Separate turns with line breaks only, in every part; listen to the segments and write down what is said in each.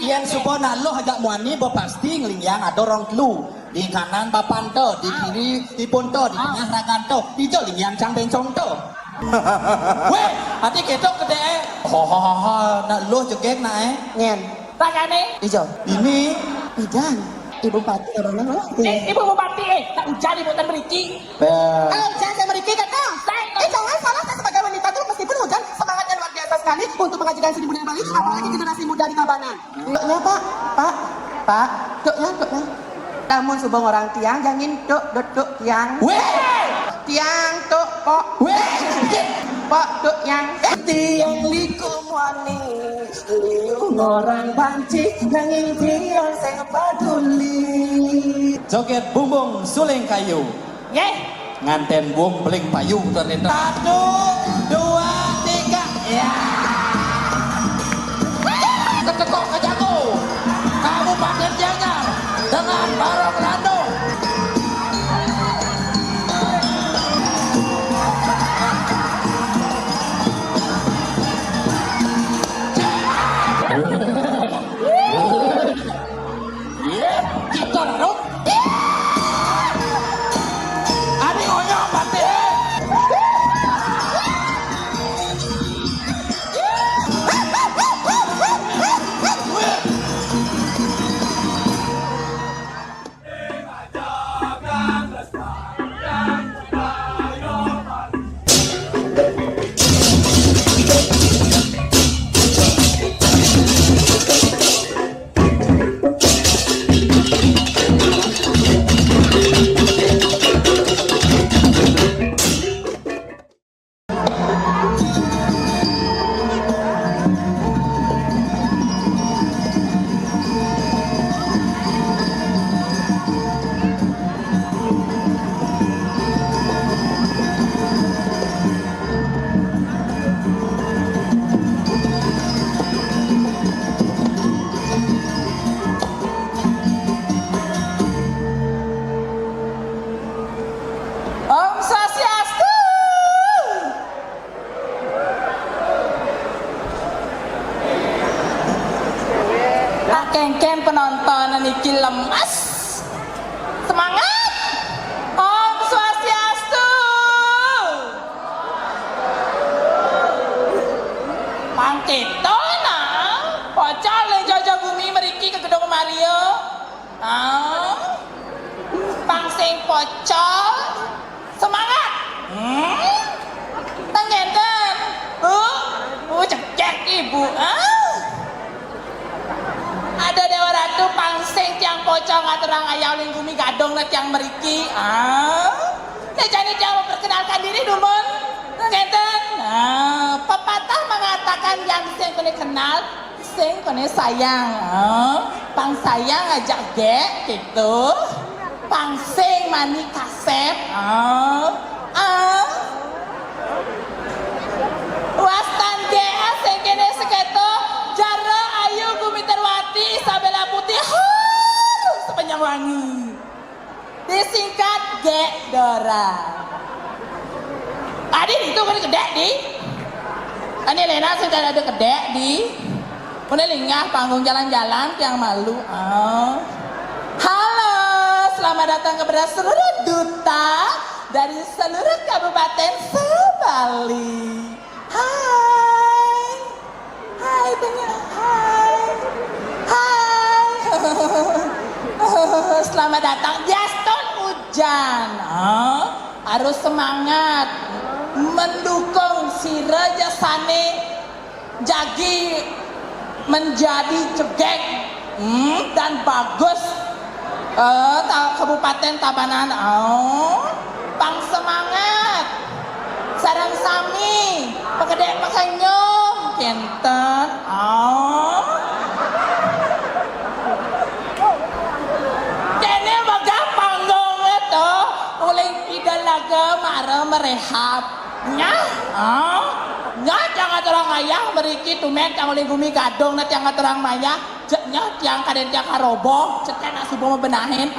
yen supona lo hajak muani bo pasti ngelingyang ada orang telu di kanan papan to di kiri tipun to di tengah rakan to di jo lingyang cang bencong to weh hati ketok gede nak lo jegek nak
Ngen.
Takane
Ijo.
ini
Idan. Ibu Pati orang nang.
ibu bupati tak ujar ibu tan beriki.
Jangan saya meriki kata. Jangan salah, saya sebagai wanita tuh meskipun hujan semangatnya luar biasa sekali untuk mengajukan seni budaya Bali, apalagi generasi muda di Tabanan. Doknya Pak, doknya. Namun subang orang tiang, jangan dok tiang. Tiang tok pok. Pok dok yang tiang likum wanis, liung orang banci, nanging tiang saya peduli.
joget bumbung suling kayu
Nggih.
nganten buang beling payu ternyata 1, 2, 3 ya ketekok ke jago Kabupaten Gianyar dengan Barong Lando kita rok adik oyong mati
Om Swastiastu. Akeng-keng penonton niki lemas. Semangat. Om Swastiastu. Pangketona. Pocol le Jojo Bumi meriki ke gedung Mario. Pangsing pocol. Semangat. Tanggenten. Cekek ibu. Ada Dewa Ratu pangsing tiang pocong aturang ayau linggumi gadong net yang meriki. Jadi dia memperkenalkan diri dumun. Tanggenten. Pepatah mengatakan yang sing kene kenal, sing kene sayang. Pang sayang ngajak gek gitu. Pangsing mani kasep. Wastan GA sing kene seketo Jara Ayu Gumiterwati Isabella Putih sepanjang wangi. Disingkat Gek Dora. Tadi itu kan kedek di. Ini Lena sudah ada kedek di. Kemudian lingah panggung jalan-jalan yang malu. Halo, selamat datang kepada seluruh duta dari seluruh kabupaten se-Bali. Hai, hai tanya, hai. Selamat datang di Aston Hujan. Harus semangat mendukung si Raja Sane Jagi menjadi cegek dan bagus. Kabupaten Tabanan. Pang semangat sarang sami pekedek pakanyom kenten. Kene baga panggung itu oleh idalaga mara merehab nyah. Nyah jangan orang ayah meriki tumen yang oleh bumi gadong net yang orang maya nyah yang kaden yang karoboh cekan nak subuh membenahin.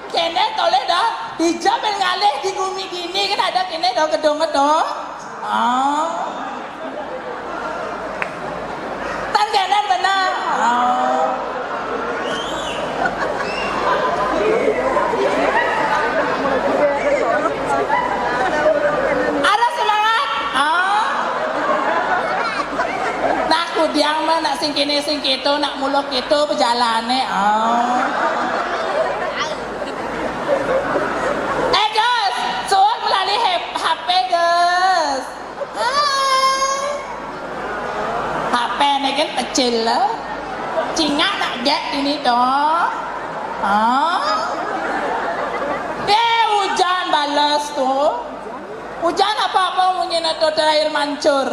Kene toleh dah dijamel ngalih di bumi gini kan ada kene dah gedong gedong. kudiang mah nak sing kene sing kitu nak muluk kitu berjalane. Gus, suat melalui HP Gus. HP này kan kecil lah. Cingak nak get ini toh. Hujan balas tuh. Hujan apa-apa mungkin atau air mancur.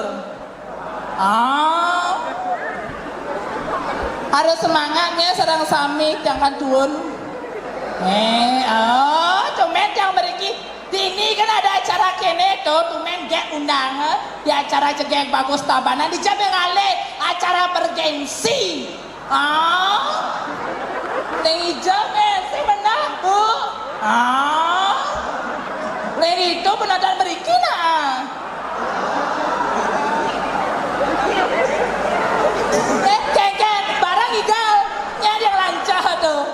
Harus semangatnya sedang sami jangan turun. Cuman yang beriki ini kan ada acara kene tuh, tumen gak undang di acara cegeng bagus tabanan di Jabe Ngale, acara bergengsi. Neng hijau sih benar bu. Lain itu penonton beriki nah. Kengkeng barang igal, nyari yang lancar tuh.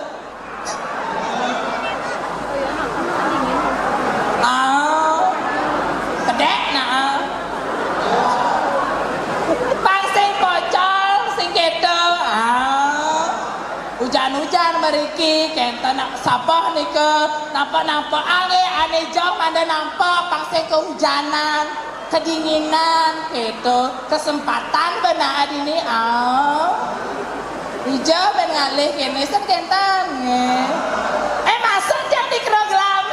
Kedek nah. Bang sing pocol sing keto. Hujan-hujan meriki kenta nak sabah nih ke nampak ane jauh mana nampak pangse kehujanan kedinginan gitu kesempatan benar ini hijau ben ngalih kene sen kentan masuk jam di program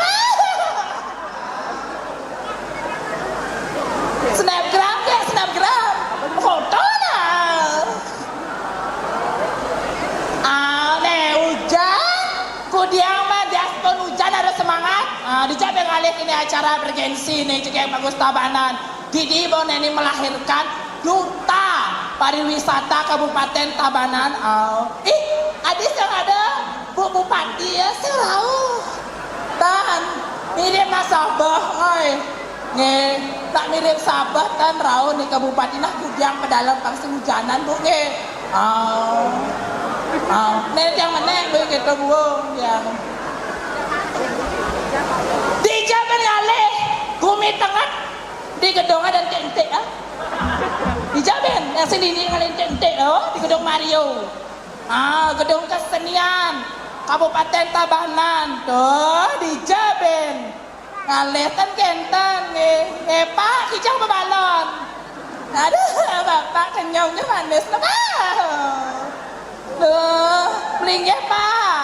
snapgram foto nah hujan kudiang mah diaspon hujan ada semangat di Jabe Ngalih ini acara bergensi nih cegeng bagus tabanan Didi Bon ini melahirkan duta pariwisata Kabupaten Tabanan adis yang ada Bu Bupati ya serau dan mirip nasabah tak mirip sabah dan rau nih Kabupaten nah kudiang pedalam pangsi hujanan bu nên yang mana begitu buang yang di Jabe Ngalih Gumi Tengah di gedung ada tentek di Jabe yang sini ngalahin tentek di gedung Mario gedung kesenian Kabupaten Tabanan tuh di Jabe Ngalih kan kentan Pak hijau bebalon aduh bapak kenyongnya manis lah belinya Pak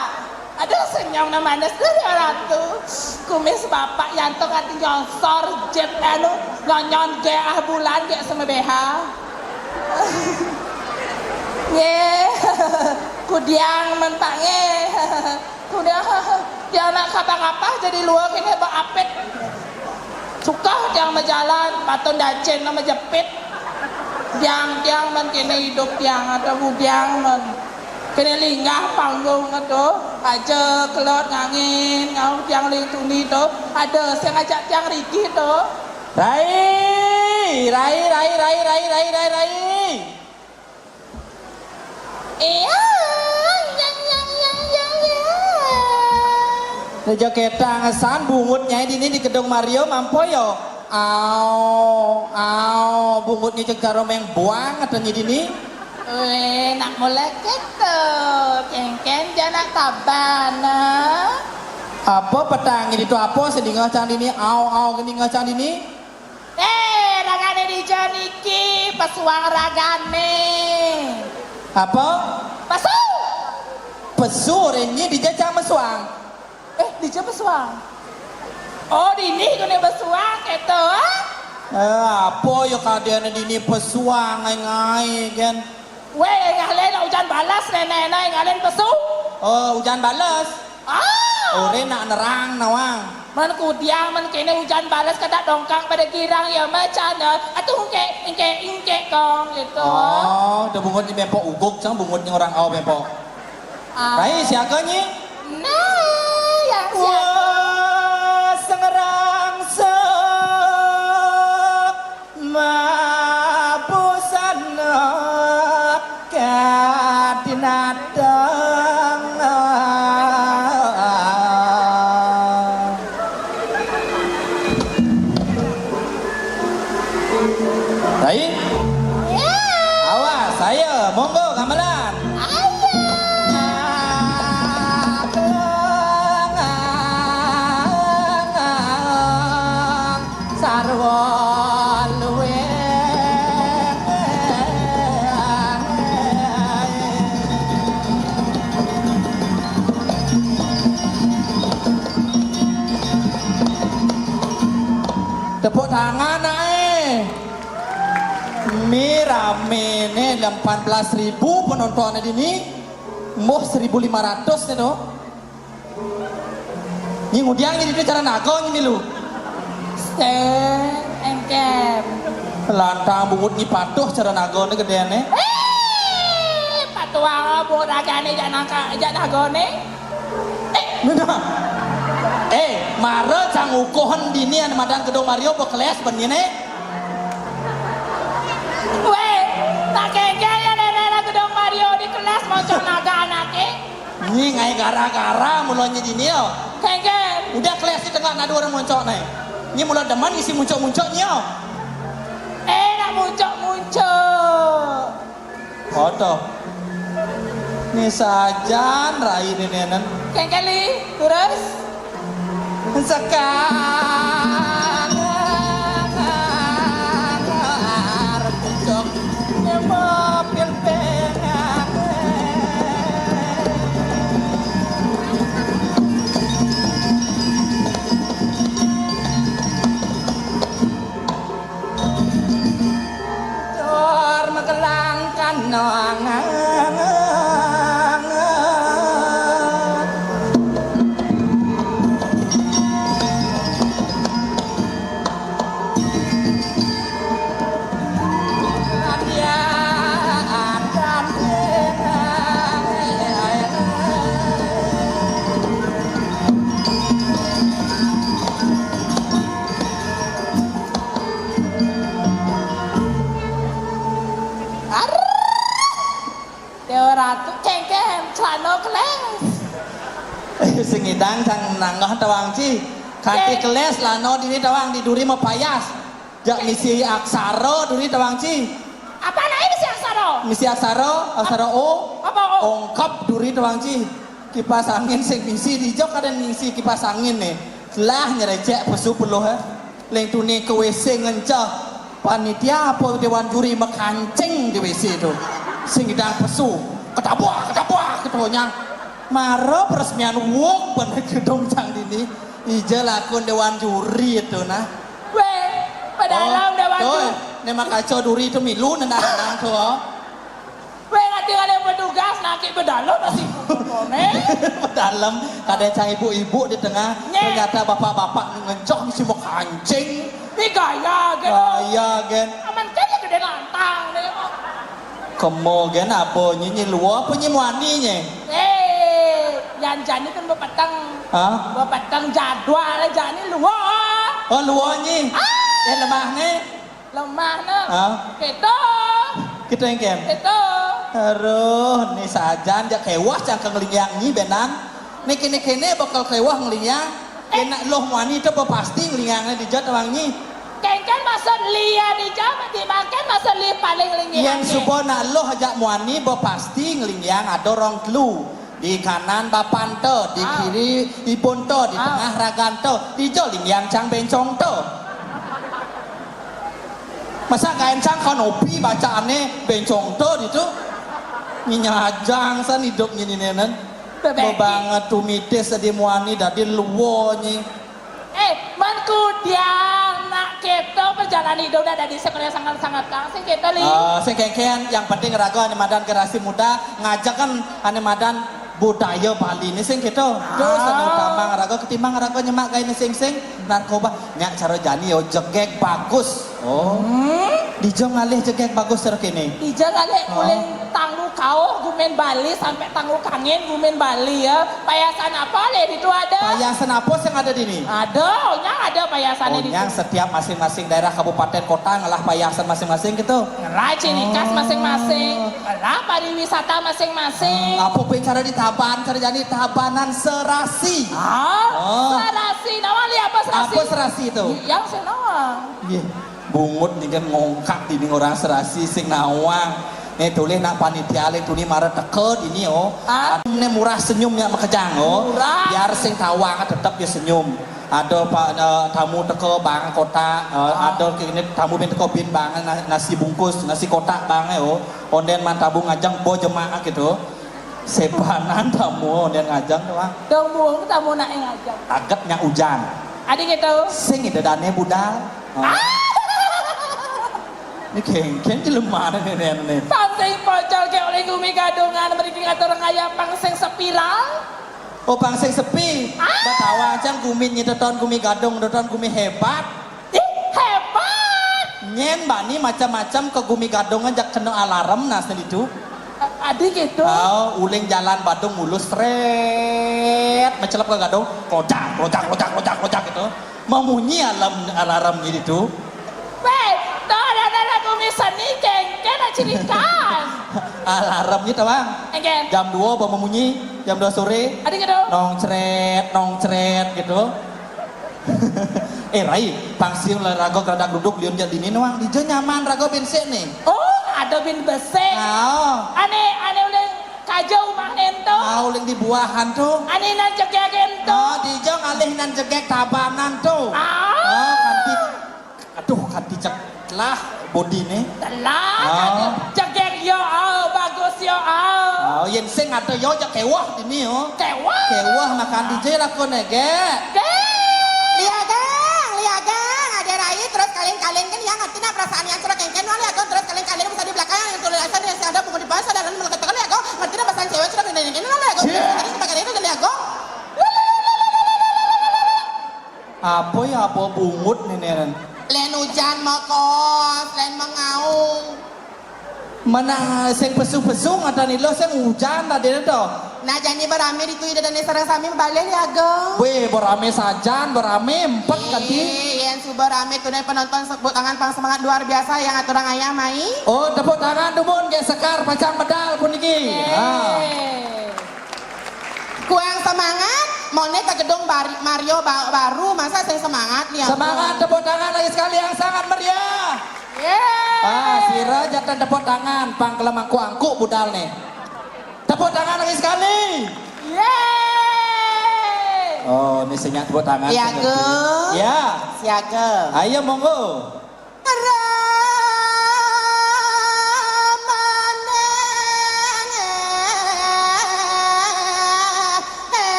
aduh senyum na manis dari orang tuh kumis bapak yanto kati nyonsor jet nyon ge bulan ge sama BH kudiang mentangnya kudiang dia nak kapang-kapang jadi luar ini apet suka yang berjalan patun dacen nama jepit tiang men kini hidup tiang atau kudiang men kini linggah panggung itu aja kelot ngangin ngau tiang lingkuni itu ada saya ngajak tiang Riki itu Rai iya
Rejo ketang ngesan bungutnya ini di gedung Mario mampo yo bungutnya cegah romeng buang ada di ini
nak mulai gitu kengken jangan tabana
apa petang ini tuh apa sedih ngacang ini gini ngacang ini
ragane di Janiki pesuang ragane
apa pesu ini dijajang mesuang
di pesuang oh di ini kene pesuang gitu
apa ya kadean di ini pesuang ngai kan
ngalen hujan balas nenek ngalen pesu
hujan balas ore nak nerang nawang
man kudiang man kene hujan balas kada dongkang pada girang ya macan atuh ingke kong gitu
udah bungut ni bempok uguk cang bungutnya orang awal bempok Rai siaganya
yang
wah sengerang mabusan kadinadang Rai awas Rai rame nih 18.000 penontonnya di ini. Mau 1.500 nih tuh. Ini ngudiang ini cara nago ini lu.
Engkem.
Lantang bungut ni patuh cara nago nih gedeannya.
Patuang bungut agane jak nagone.
Nah. Mare cang ukuhan dini an madan gedung Mario bekeles begini.
Weh, tak kengkel ya nenek gedung Mario di kelas mau naga anaknya.
Ini ngai gara-gara mulanya dini yo.
Kengkel.
Udah keles di tengah nadu orang muncul nih. Ini mulai deman isi muncul-munculnya yo.
Nak muncul.
Foto. Ini saja rai ini nenen.
Kengkeli, terus.
Sekarang pucuk mobil pengen. Dor megelangkan nongang.
Ratu cengkem celana kelas.
Sing idang sang nanggah tawang ci. Kanti keles lano dini tawang di duri mau payas. Jak misi aksara duri tawang ci.
Apa ini si aksara?
Misi aksara O.
Apa O?
Ongkap duri tawang ci. Kipas angin sing misi di jok ada misi kipas angin nih. Lah nyerecek pesu peluh ha. Leng tuni ke WC ngencah. Panitia apa dewan juri mekancing di WC itu. Sing idang pesu. Ketabuak ketuanya maro peresmian wok bener gedung cang dini ija lakon dewan juri itu nah
Weh, padahal dewan juri
ini mah kacau duri itu milu nendang tuh
weh nanti ada yang petugas nakik bedalam masih
dalam kadang cang ibu-ibu di tengah ternyata bapak-bapak ngencok misi mau kancing
ini gaya
gen
aman kan ya gede lantang deh
Kemo gen apa nyi luar apa nyi muaninya?
Janji kan bapatang jadwal jani luar.
Oh luar nyi. Lemah nih. Kita yang kem. Aduh, nih sajan jak kewah cangkang ngeliang nyi benan. Nih kene bakal kewah ngeliang. Kena loh muani itu pasti ngeliangnya di jat orang nyi.
Kengken masuk lia di jam dimakan masuk lia paling lingiang.
Yang subona lo hajak muani pasti ngeliang ada orang telu di kanan bapante, di kiri ibonto, di tengah raganto, di jo lingiang cang bencong to. Masa kain cang kanopi bacaannya bencong to itu nyajang san hidup ini nenen. Banget tumites di muani dari luar nyi.
Mankudiang nak kita perjalanan hidup ada di sekolah sangat-sangat kasih kita li.
Sing kengken yang penting raga ane madan generasi muda ngajak kan ane madan budaya Bali ini sing kita. Terus ane utama raga ketimbang raga nyemak kayak sing narkoba nyak cara jani yo jegek bagus. Dijo ngalih jegek bagus terus kene.
Dijo ngalih mulai tangguh kau gumen Bali sampai tangguh kangen gumen Bali ya. Payasan apa le itu ada?
Payasan apa yang ada di sini?
Ada payasan ini.
Yang setiap masing-masing daerah kabupaten kota ngalah payasan masing-masing gitu.
Ngalah ciri khas masing-masing. Ngalah pariwisata masing-masing.
Apa bicara di Taban, cara jadi Tabanan Serasi.
Serasi. Nama li apa Serasi?
Apa Serasi itu?
Yang senawang.
Bungut nih kan ngongkak di orang Serasi sing nawang. Nih tulis nak panitia le tulis marah teke ini Nih murah senyum ya makejang
Murah.
Biar sing tawang tetap ya senyum. Ada tamu teko bang kota, ada kini tamu bin teko bin bang nasi bungkus, nasi kotak bang onden man tabu ngajang bo jemaah gitu. Sebanan tamu onden ngajang doang.
Tamu nak ngajang.
Kagetnya hujan.
Adik itu.
Sing ide dane budal. Ini kengken di lemah nih.
Pangsing pocol ke oleh gumi gadungan mriki ngatur ngaya pangsing sepiral.
Oh pangsing sepi. Batawa aja gumin nyedoton gumi gadung, doton gumi hebat.
Ih, hebat.
Nyen bani macam-macam ke gumi gadung aja kena alarm nas itu.
Adik gitu.
Oh, uling jalan Badung mulus seret, mencelap ke gadung, kocak gitu. Memunyi alarm gitu.
Weh, tuh ada gumi seni kengken cirikan.
Alarm gitu bang.
Engken.
Jam 2 bawa memunyi, jam 2 sore.
Adik gitu.
Nong ceret gitu. Rai, pangsiung rago keradak duduk liun jadi ini nuang, dijo nyaman rago bensin nih.
Oh, ada bin besek.
Oh.
Ane udah kajau mah ento.
Uling di buahan tuh.
Ane nan cegek ento.
Oh, dijo ngalih nan jegek tabanan tuh. Oh, kanti cek lah body nih.
Telah, cegek yo bagus yo
Oh, yen sing atau yo jak kewah ini yo.
Kewah
Makan DJ lah kau nege.
Liagang, ada Rai terus kalian kan yang ngerti nah perasaan yang curang kengken wali aku terus kalian bisa di belakang yang tulisan yang ada buku di bawah dan mengatakan liagang ngerti nah perasaan cewek curang kengken wali aku tadi sebagai itu liagang.
Apa bungut nih.
Len hujan mokos, len mengaung.
Mana sing pesu-pesu ngata nih lo sing hujan tadi itu.
Nah janji berame itu ide dan sarang sami balik liagang.
Weh berame sajan berame empat kanti.
Yang super rame tuh penonton sebut tangan pang semangat luar biasa yang aturang ayam mai.
Oh tepuk tangan dumun ge sekar pacang medal pun iki.
Kuang semangat, monet ke gedung Mario baru masa saya semangat lihat.
Semangat tepuk tangan lagi sekali yang sangat meriah. Sira jatan tepuk tangan pang kelemangku angku budal nih. Tepuk tangan lagi sekali. Oh, ini senyap tepuk tangan.
Siaga.
Ya.
Siaga.
Ayo monggo.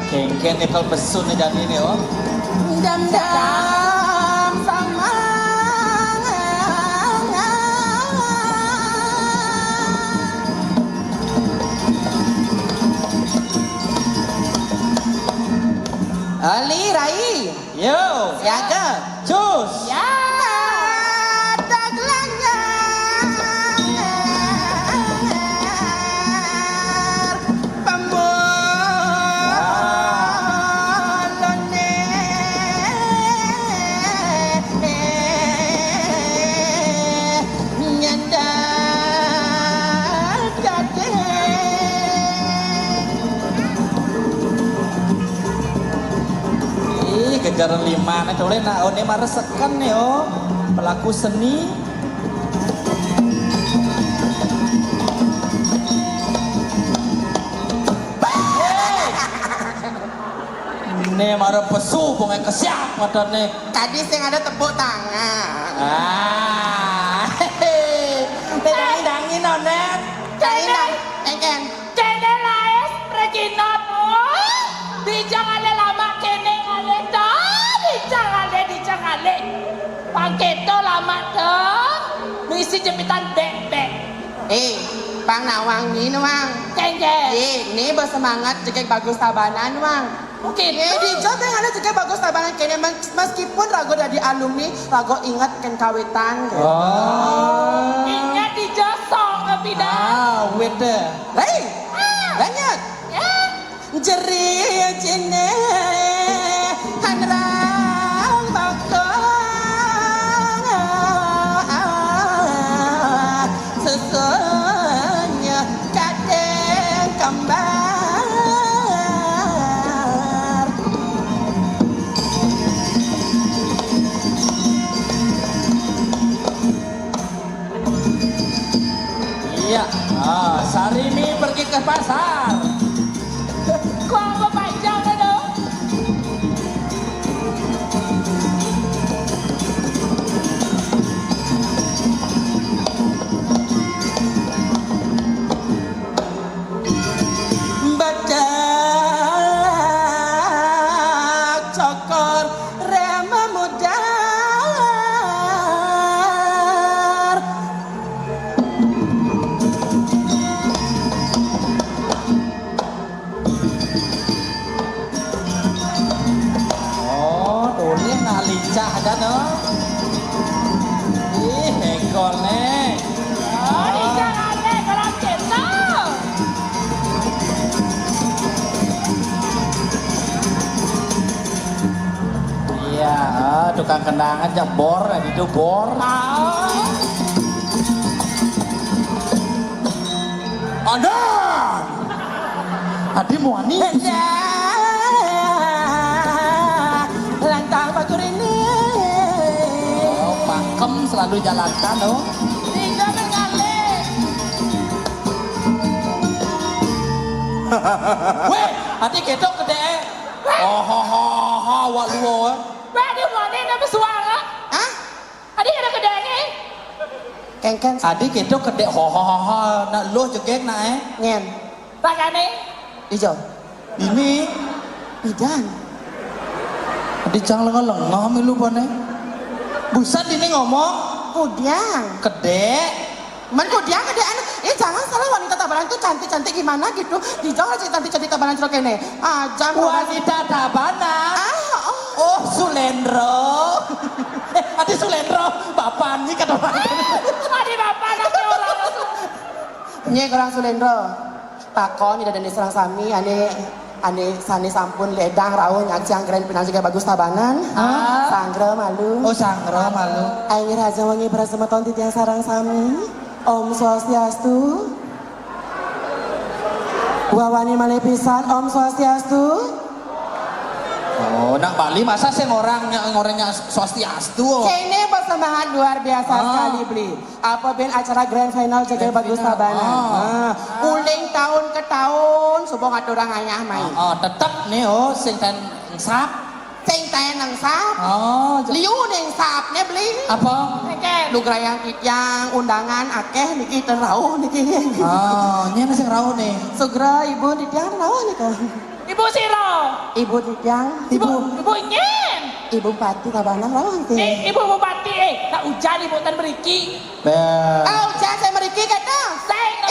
Kengken nih kalau besun nih jadi ini oh.
Dam sama. Ali Rai.
Yo.
Siaga.
Cus. Kejaran lima, nah coleh nah ini mah resekan nih oh pelaku seni. Nih marah pesu bunga kesiap mata nih.
Tadi yang ada tepuk tangan.
Dangin nonet.
Dangin, engken.
Kene laes reginot. Dijang ale lama kene ale to. Dijang ale. Paketo lama to. Misi jepitan bek.
Bang Nawang ini Wang.
Kengke.
Ini bersemangat juga bagus tabanan Wang.
Mungkin.
Di job yang ada juga bagus tabanan kene meskipun Rago dari alumni, Rago ingat ken kawitan.
Oh.
Ingat di josong kepidah.
Wede.
Hei, banyak. Jerit jene hanrang bakong sesungguhnya kadang kembar.
Iya. Sarimi pergi ke pasar.
Kok apa panjang dong?
tukang kenangan aja bor, itu bor. Ada. Adi muani.
Lantang batur ini.
Oh, pakem selalu jalankan loh.
Tiga mengalir.
Weh, adi ketok gede. Oh, ha, wak luo.
Weh, dia mau ni nama suara.
Hah?
Adi ada kedai.
Kengkeng
Adi ketok gede. Ha, nak luo jegek nak
ngen.
Takane.
Ijo.
Ini.
Idan.
Adi jangan lengah-lengah milu pane. Buset ini ngomong.
Kudiang.
Gede.
Men kudiang gede anu. Jangan salah wanita Tabanan tuh cantik-cantik gimana gitu. Ijo aja cantik-cantik Tabanan celok kene. Jam
Wanita Tabanan. Oh, Sulendro. Adi Sulendro, bapak ini kata orang.
Adi bapak nak orang.
Nye orang Sulendro. Takon tidak ada serang sami ane sani sampun ledang rawon nyaksiang keren pinang juga bagus Tabanan. Sanggro malu.
Oh, sangro malu.
Aing raja wangi prasemeton titiang sarang sami. Om Swastiastu. Wawani malih pisan Om Swastiastu.
Oh, nak Bali masa sih orangnya Swastiastu.
Kene persembahan luar biasa sekali beli. Apa ben acara grand final jaga bagus Tabanan. Uling tahun ke tahun subong aturang ayah main.
Tetap nih sing ten sap.
Sing teh nang sap. Liu ning sap ne beli.
Apa?
Oke.
Lu grayang yang undangan akeh niki teu rawuh niki.
Nya sing rawuh nih.
Sugra ibu titiang rawuh nika.
Ibu Siro.
Ibu titiang,
Ibu nyen.
ibu pati Tabanan rawuh niki.
Ibu bupati tak hujan ibu tan beriki.
Hujan saya meriki kata.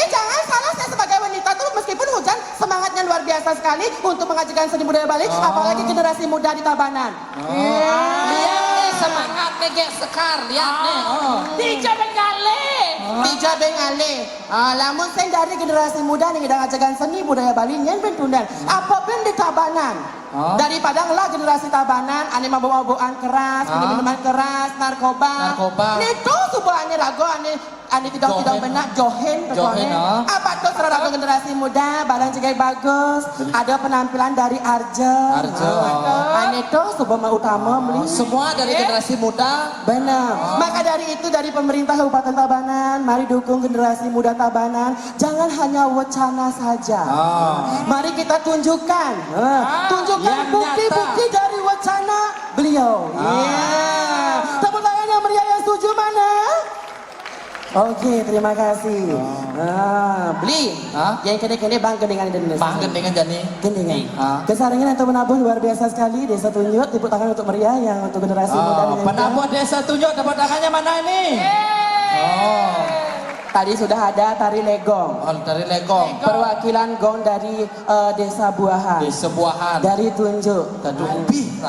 Jangan salah, saya sebagai wanita tuh meskipun hujan semangatnya luar biasa sekali untuk mengajarkan seni budaya Bali, apalagi generasi muda di Tabanan.
Lihat nih semangatnya kayak sekar, lihat nih.
Tiga mengalir.
Bija bengale. Lamun saya dari generasi muda nih ngedang ajakan seni budaya Bali nyen pentundan. Apapun di Tabanan. Daripada ngelah generasi Tabanan ane mabuk-mabukan keras, minuman keras, narkoba. Itu sebuah ane rago ane tidak benar johen. Apa tuh seragam generasi muda barang juga bagus. Ada penampilan dari Arjo. Ane tuh sebuah utama beli.
Semua dari generasi muda.
Benar. Maka dari itu dari pemerintah Kabupaten Tabanan, mari dukung generasi muda Tabanan. Jangan hanya wacana saja. Mari kita tunjukkan, tunjukkan bukti-bukti dari wacana beliau. Tepuk tangan yang meriah yang setuju mana? Oke, terima kasih. Beli. Yang kene-kene bang gendengan Indonesia.
Bang gendengan jani.
Gendengan. Kesaringan untuk menabuh luar biasa sekali. Desa Tunjut, tepuk tangan untuk meriah yang untuk generasi muda.
Penabuh Desa Tunjut, tepuk tangannya mana ini?
Tadi sudah ada tari legong.
Dari Legong.
Perwakilan gong dari Desa Buahan.
Desa Buahan.
Dari Tunjuk.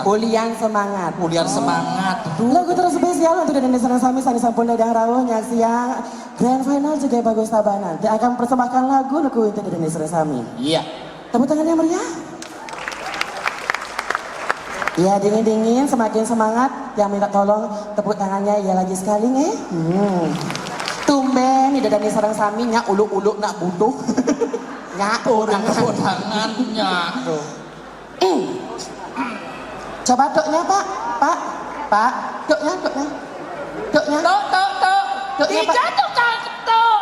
Ulian semangat.
Ulian semangat.
Lagu terus spesial untuk Indonesia Sami Sani Sampun Ledang Rawuh siang grand final juga bagus Tabanan. Dia akan persembahkan lagu untuk Indonesia Sami.
Iya.
Tepuk tangannya meriah. Ya dingin-dingin semakin semangat. Yang minta tolong tepuk tangannya ya lagi sekali nih. Tumben nih dadane sareng sami nya uluk-uluk nak butuh. Nya
Undangannya.
Coba doknya Pak. Doknya. Doknya.
Tok. Tiga tukang ketok.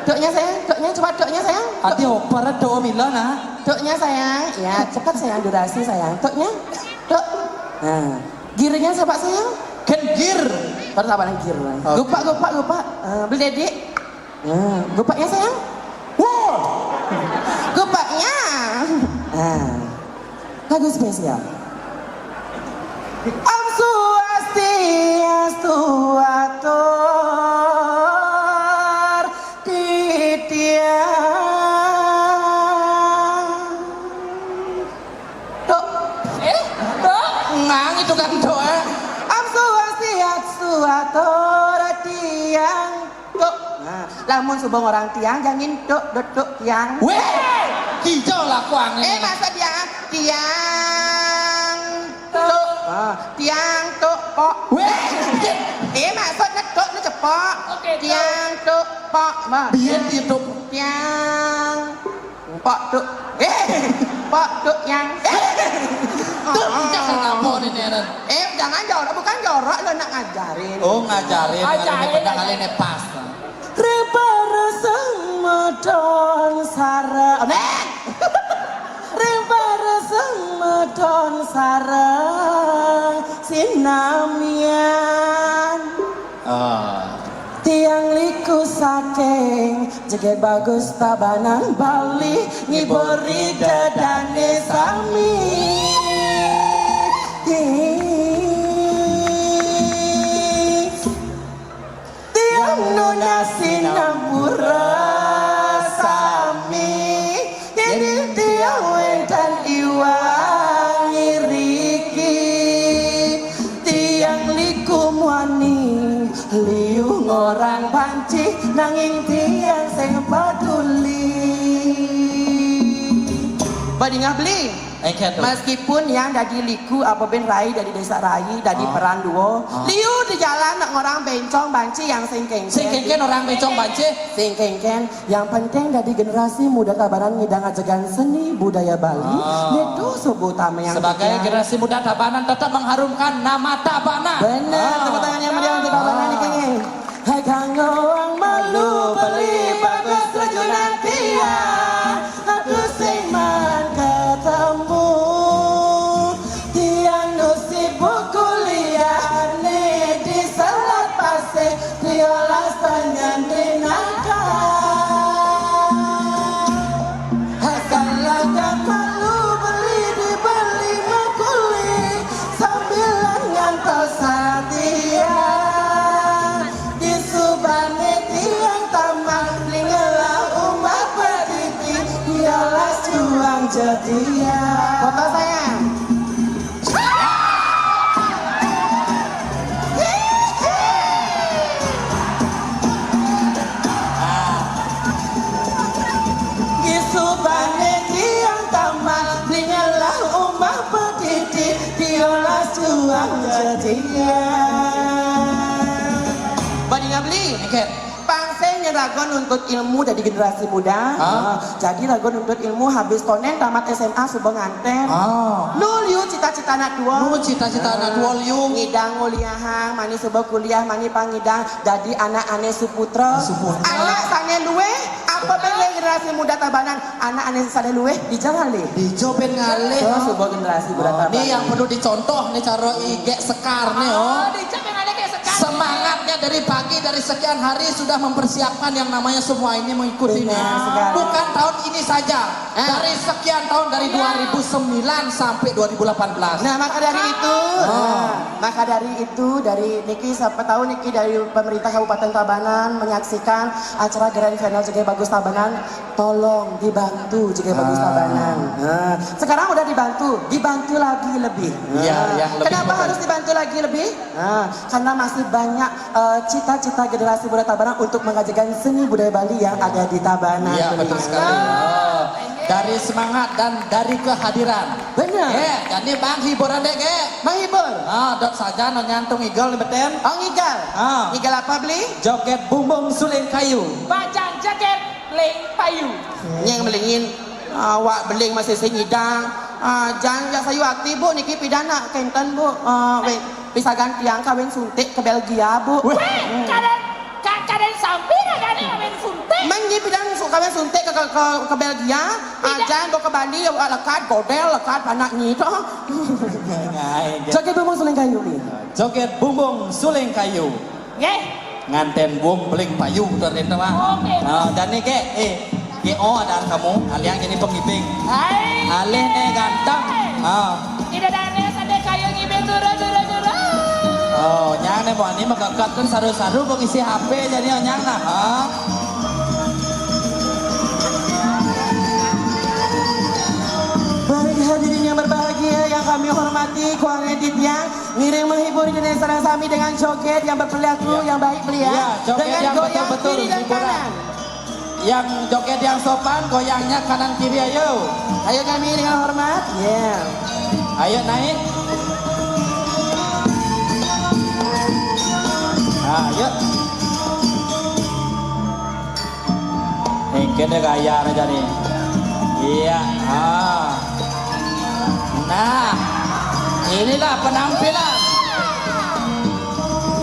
Doknya sayang, coba doknya sayang.
Hati oper do mila nah.
Doknya sayang. Ya, cepat sayang durasi sayang. Doknya. Dok. Nah, giringnya coba sayang.
Gir.
Terus apa lagi gir? Gupak. Beli Dedik. Gupaknya sayang. Wow. Gupaknya. Lagu spesial. Om Swastiastu atur titiang. Dok.
Ngang itu kan doa.
Om Swastiastu atur tiang. Dok. Lamun subong orang tiang jangan dok tiang.
Weh, hijau lah kuangnya.
Masa dia tiang Tiang tuk pok.
Weh,
Maksudnya tuk nó cepok.
Oke, tuk.
Tiang tuk pok.
biar itu.
Tiang pok tuk. Pok tuk yang.
Tuh, jangan ngapok nih Neren.
Jangan jorok, bukan jorok lo nak ngajarin.
Oh, ngajarin.
Ngajarin,
Padahal ini pas.
Ripara semedon sareng. Nek. Ripara semedon sareng sinamian. Tiang liku saking jeget bagus tabanan Bali ngibori dadane sami. Tiang nuna sinambura sami. Jadi tiang wedan iwang iriki. Tiang liku muani liu ngorang panci nanging tiang sing peduli. Badingah beli. Meskipun yang dari liku apa ben rai dari desa rai dari peran duo liu di jalan nak orang bencong banci yang singkeng
orang bencong banci
singkeng yang penting dari generasi muda Tabanan ngidang ajegan seni budaya Bali itu sebutama yang
sebagai generasi muda Tabanan tetap mengharumkan nama Tabanan.
Benar, tepuk tangan yang meriah untuk Tabanan nih kengeng. Hai kanggo wong malu beli bagus tujuh nanti ya aku sing man ketemu tiang nusibu kuliah nih di Selat Pasir diolah tangan dinangka hasalah malu beli dibeli makuli sambilan ngantos satia di subane tiang taman lingelah umat berdiri diolah juang setia. Foto sayang. Gisubane tiang taman lingelah umat berdiri diolah juang setia. Bandingan beli. Pangsenya ragon nuntut ilmu dari generasi muda. Jadi ragon nuntut ilmu habis tonen tamat SMA subeng nganten. Nu liu cita-cita anak dua.
Nu cita-cita anak dua liu.
Ngidang nguliahang, mani subeng kuliah, mani pangidang. Jadi anak ane suputra. Anak sane luwe. Apa pengen generasi muda Tabanan? Anak ane sane luwe di jalan le.
Di Joben ngalih.
Sebuah generasi muda Tabanan.
Ini yang perlu dicontoh nih cara IG sekar nih
Di Joben ngalih kayak sekar.
Semangatnya dari pagi dari sekian hari sudah mempersiapkan yang namanya semua ini mengikuti ini. Bukan tahun ini saja. Dari sekian tahun dari 2009 sampai 2018.
Nah maka dari itu dari Niki siapa tahu Niki dari pemerintah Kabupaten Tabanan menyaksikan acara Grand Final JG Bagus Tabanan, tolong dibantu JG Bagus Tabanan. Sekarang udah dibantu lagi lebih.
Yang lebih
Kenapa harus dibantu lagi lebih? Karena masih banyak cita-cita generasi muda Tabanan untuk mengajarkan seni budaya Bali yang ada di Tabanan.
Iya betul sekali. Dari semangat dan dari kehadiran.
Benar.
Jadi bang hiburan deh
Menghibur.
dot saja no nyantung igol nih beten.
Oh ngigal. Ngigal apa beli?
Joget bumbung suling kayu.
Bajang jaket leng payu.
Yang melingin awak beling masih singidang. Jangan ya sayu aktif bu niki pidana kenten bu. Bisa ganti yang kawin suntik ke Belgia bu.
Kadang samping kadang kawin suntik.
Mengi pidana kawin suntik ke Belgia. Jangan bawa ke Bali lekat godel lekat anak nyito. Joget bumbung suling kayu nih.
Joget bumbung suling kayu.
Nggih.
Nganten bumbling payu ternyata mah.
Oke.
Dan nih GO ada kamu, aliang jadi pengimbing.
Hai.
Alih nih ganteng.
Tidak ada sade kayu ngibing turun.
Oh, nyang nih mau ini megakatkan saru-saru pengisi HP jadi nyang nah.
Baik hadirin yang berbahagia yang kami hormati, Kuang Edit yang ngiring menghibur jenis sarang sami dengan joget yang berperilaku yang baik belia.
Iya, joget
dengan
yang
goyang
betul-betul
kiri dan
hiburan.
kanan.
Yang joget yang sopan, goyangnya kanan kiri ayo.
Ayo kami dengan hormat.
Ayo naik. kene gaya aja nih. Iya. Nah, inilah penampilan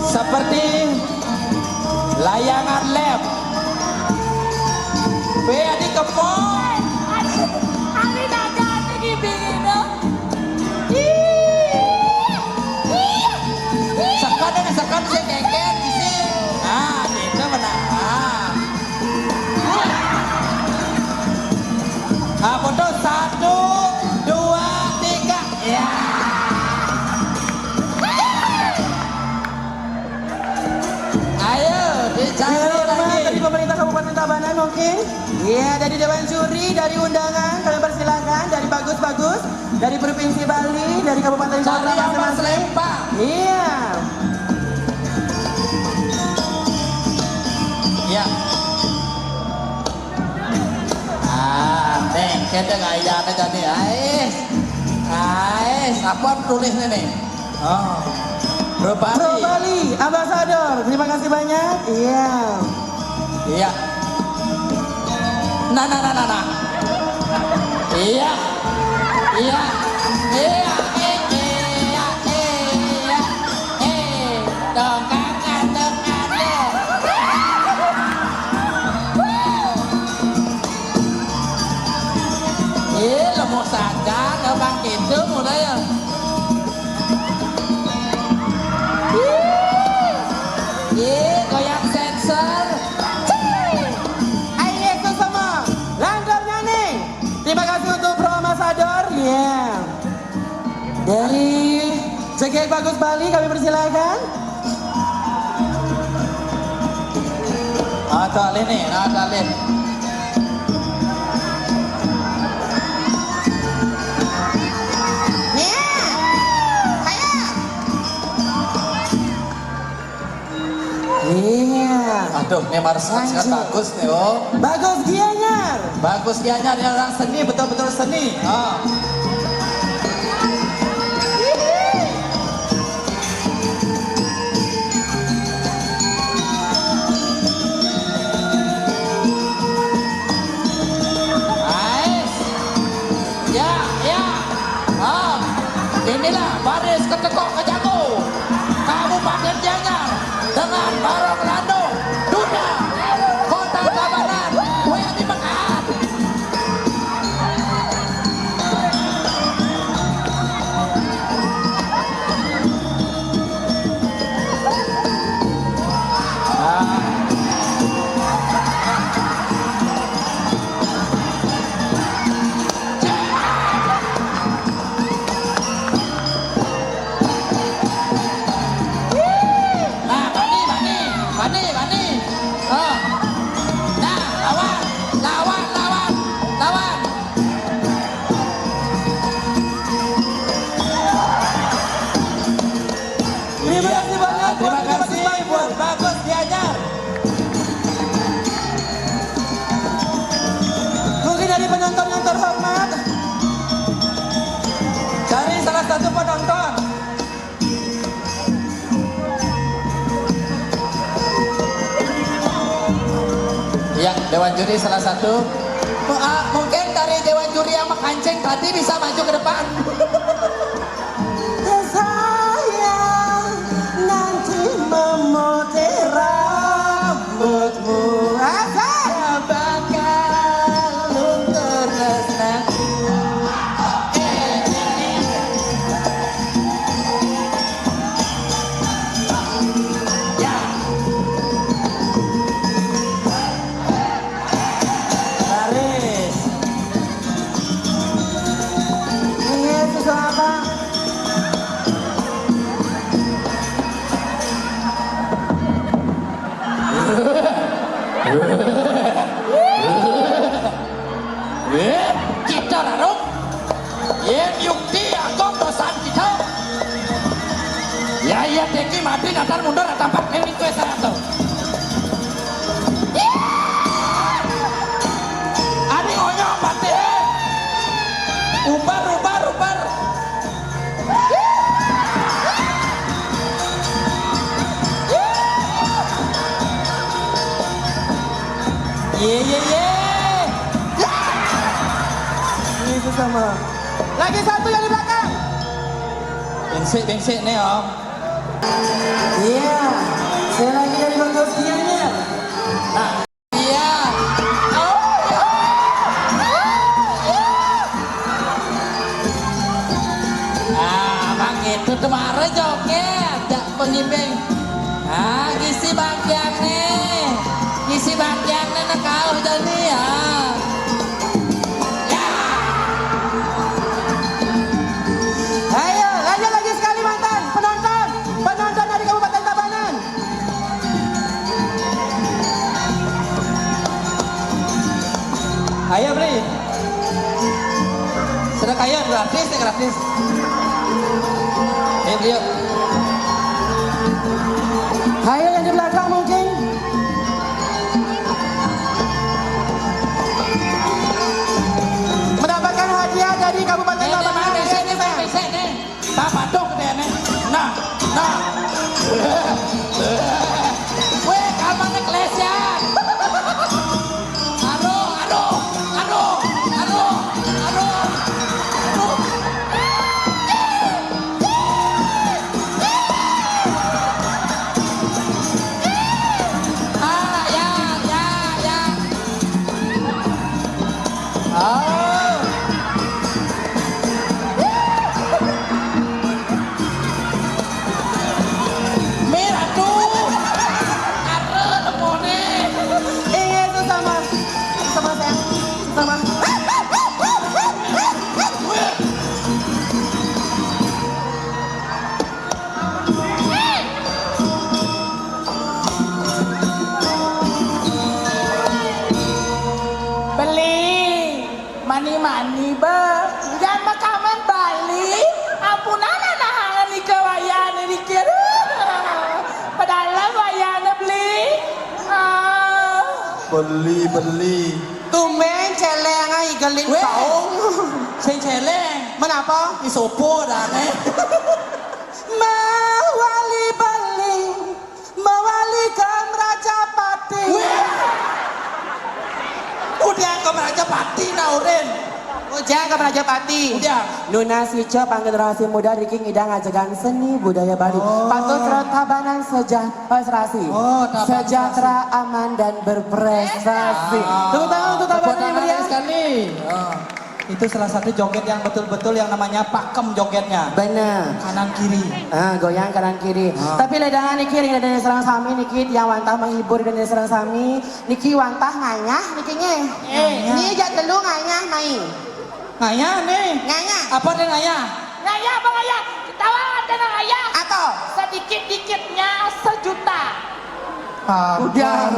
seperti layangan lab. Adik kepon.
Ani dagang lagi bina.
Sekan saya kengken di sini. Nah, itu benar. Foto 1, 2, 3. Ya. Ayo dicari lagi.
Dari pemerintah Kabupaten Tabanan mungkin? Iya, dari Dewan Juri, dari undangan, kalian persilakan. Dari bagus-bagus, dari Provinsi Bali, dari Kabupaten
Cari
Kota
yang
masing-masing.
berselempang.
Iya.
Ya. Neng, kita gaya aja nih. Apa tulisnya nih? Oh, Bro
Pro
Bali.
Bali, Ambasador. Terima kasih banyak. Iya.
Iya. Nah. Iya. Iya. Iya. Dongkangan. Lemuk saja, bang itu mulai ya. Goyang sensor.
Ayo itu semua. Langgar nyanyi. Terima kasih untuk Pro Ambassador. Iya. Dari Jaket Bagus Bali kami persilakan.
Talin nih, talin.
Iya.
Aduh, ini Marsan sangat bagus nih, oh.
Bagus Gianyar.
Bagus Gianyar, dia orang seni, betul-betul seni. Inilah baris ketekok kejago Kabupaten Gianyar dengan Barong Lando Duda Kota Tabanan Waya di Mekat. Bani. Nah, lawan.
Terima kasih banyak.
Terima kasih buat Bagus Gianyar.
Mungkin dari penonton yang terhormat.
Cari salah satu penonton. Ya, Dewan Juri salah satu. Mungkin dari Dewan Juri yang makancing tadi bisa maju ke depan.
Sayang nanti memutih rambutmu.
Saya bakal luntur resnaku. Ya. Baris.
Ini susu apa?
Kita larut. Yukti aku dosan kita. Ya teki mati natar mundur tampak ini kue satu. Ani onyok mati. Ubar. Ye.
sesama. Lagi satu yang di belakang.
Bengsek nih om.
Iya, saya lagi dari Bang Gostiannya.
Nah, iya. Bang itu kemarin joget, tak pengimbing. Ngisi bagian nih, ngisi bagian nih nak kau jadi ya.
Ayo, lanjut lagi sekali mantan penonton dari Kabupaten Tabanan.
Ayo beli. Sudah kaya gratis ya gratis. Ayo beli yuk.
Ayo yang di belakang mungkin. Mendapatkan hadiah dari Kabupaten Tabanan.
Besek nih. Bapak dong deh nih. Nah. Weh, kalmane klesian. Aduh. Ya. Oh. Merah tuh. Are lemone.
Itu sama sayang, sama.
Beli mani be jangan makaman Bali ampunan nahangan di kewayan di kira padahal wayana beli
Beli.
Tumben celeng ai gelin
Weh.
kau.
Celeng.
Menapa?
Isopo dah nih.
Mewalikan Raja Pati.
Udah ke Raja Pati naurin.
Ujang ke Raja Pati.
Udah.
Nuna Sico generasi muda Riki ngidang ngajagan seni budaya Bali. Patut Tabanan sejahtera. Sejahtera, aman dan berprestasi. Tepuk tangan untuk Tabanan yang meriah
sekali. Itu salah satu joget yang betul-betul yang namanya pakem jogetnya.
Benar.
Kanan kiri.
Goyang kanan kiri. Tapi ledangan niki ring dan serang sami niki yang wantah menghibur dan serang sami niki wantah nganyah nikinya. Ini jak telu nganyah mai.
Ngaya nih.
Nganyah.
Apa dia ngaya?
ngaya apa ngaya tawa ada ngaya
Atau
sedikit-dikitnya sejuta
udah.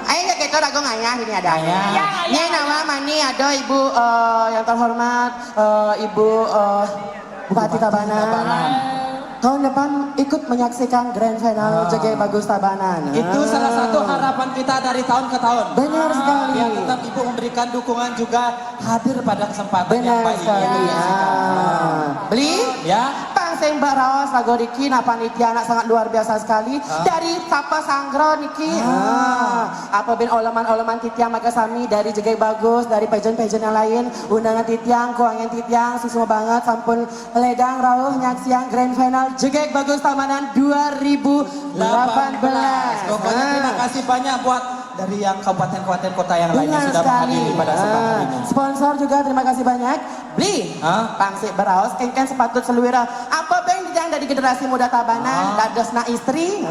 Ayo nggak kita ragu nganyah ini ada.
Nganyah.
Ini nama mani ada ibu yang terhormat ibu Bupati Tabanan. Tahun depan ikut menyaksikan Grand Final JG Bagus Tabanan.
Itu salah satu harapan kita dari tahun ke tahun.
Benar sekali.
Ya, tetap Ibu memberikan dukungan juga hadir pada kesempatan yang
Benar
baik.
sekali. Beli?
Ya.
Pangseng Baraos Lago Niki, panitia anak sangat luar biasa sekali. Dari Papa Sanggro Niki. Apa bin oleman-oleman titiang maka sami dari JG Bagus, dari pageant-pageant yang lain. Undangan titiang, keuangan titiang, susah banget. Sampun ledang rauh nyaksiang Grand Final JG Bagus Tabanan 2018.
Pokoknya terima kasih banyak buat dari yang kabupaten-kabupaten kota yang lainnya sudah menghadiri pada kesempatan ini.
Sponsor juga terima kasih banyak. Beli Pangsik Baraos kengken sepatut seluwira. Apa beng yang dari generasi muda Tabanan dados na istri.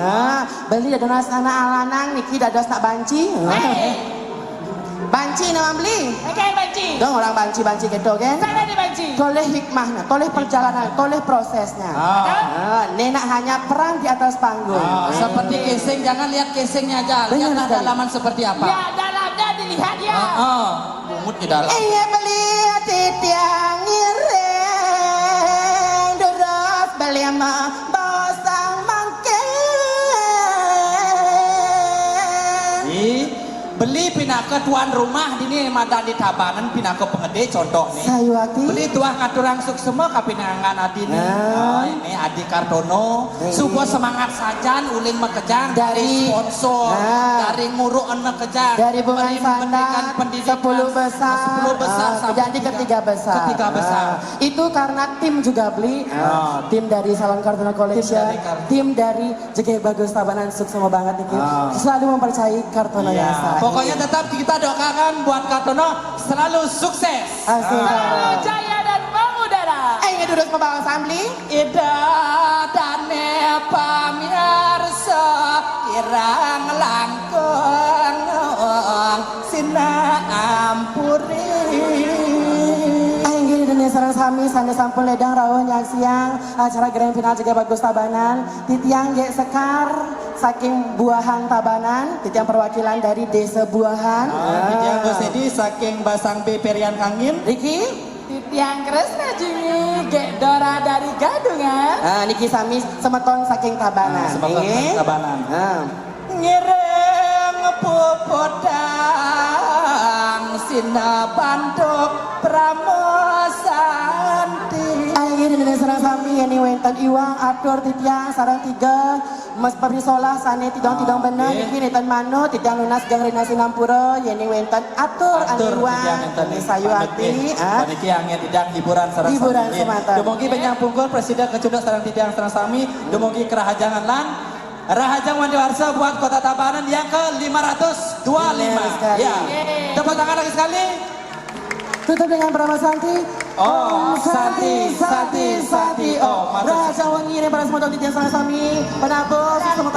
Beli dados anak alanang niki dados nak banci. Banci nama beli.
kayak banci
Dong orang banci-banci gitu kan.
sana di banci
Toleh hikmahnya, toleh perjalanan, toleh prosesnya. Nenek hanya perang di atas panggung.
Seperti casing, jangan lihat casingnya aja,
Benar
lihatlah
sekali.
dalaman seperti apa.
ya dalamnya dilihat ya
Bungut di dalam.
Iya beli titiang ireng deras beli ama bosang mangke.
Beli pindah pina ke tuan rumah dini madan di tabanan pina ke pengede contoh nih.
Sayuati.
Beli tuah ngaturang suk semua kapinangan adi nih. Oh, ini Adi Kartono. Subuh semangat sajan uling mekejang dari sponsor, dari nguruk anak kejang,
dari Bunga Sanda,
pendidikan
10 besar,
10 besar
jadi ketiga besar.
Ketiga besar.
Itu karena tim juga beli, tim dari Salon Kartono Collection, tim dari JG Bagus Tabanan sukses banget nih. Selalu mempercayai Kartono Yasa.
Pokoknya tetap kita doakan buat Kartono selalu sukses.
Selalu jaya dan mengudara.
Ayo duduk membawa sambling.
Ida dane pamirsa kirang langkung sina ampuri.
Ayo gini sarang sami sande sampun ledang rawuh nyang siang acara grand final JG Bagus Tabanan titiang ge sekar saking Buahan Tabanan titiang perwakilan dari desa Buahan.
Titiang Gosedi saking Basang B Perian Angin.
Riki
Titiang Kresna Jimi, Gek Dora dari Gadungan.
Niki sami semeton saking Tabanan.
Semeton saking Tabanan. Ngireng pupodang sina banduk pramosanti.
Ayo dengan sarang sami ini wenten iwang atur titiang sarang tiga mas pabrisolah sane tidong bener niki neten mano titiang lunas gang rina sinampura ini wenten atur iwang ini sayuati
Paniki angin tidak hiburan sarang
hiburan
sami.
semata.
Dumugi penyang pungkur presiden kecuduk sarang titiang sarang sami. Dumugi kerahajangan lan Rahajang Wandiwarsa buat Kota Tabanan yang ke-525. Ya. Tepuk tangan lagi sekali.
Tutup dengan Brahma Santi.
Oh, Santi, Santi, Santi. Oh,
Raja Wangi ini para semua titiang sarang sami. Penabung semua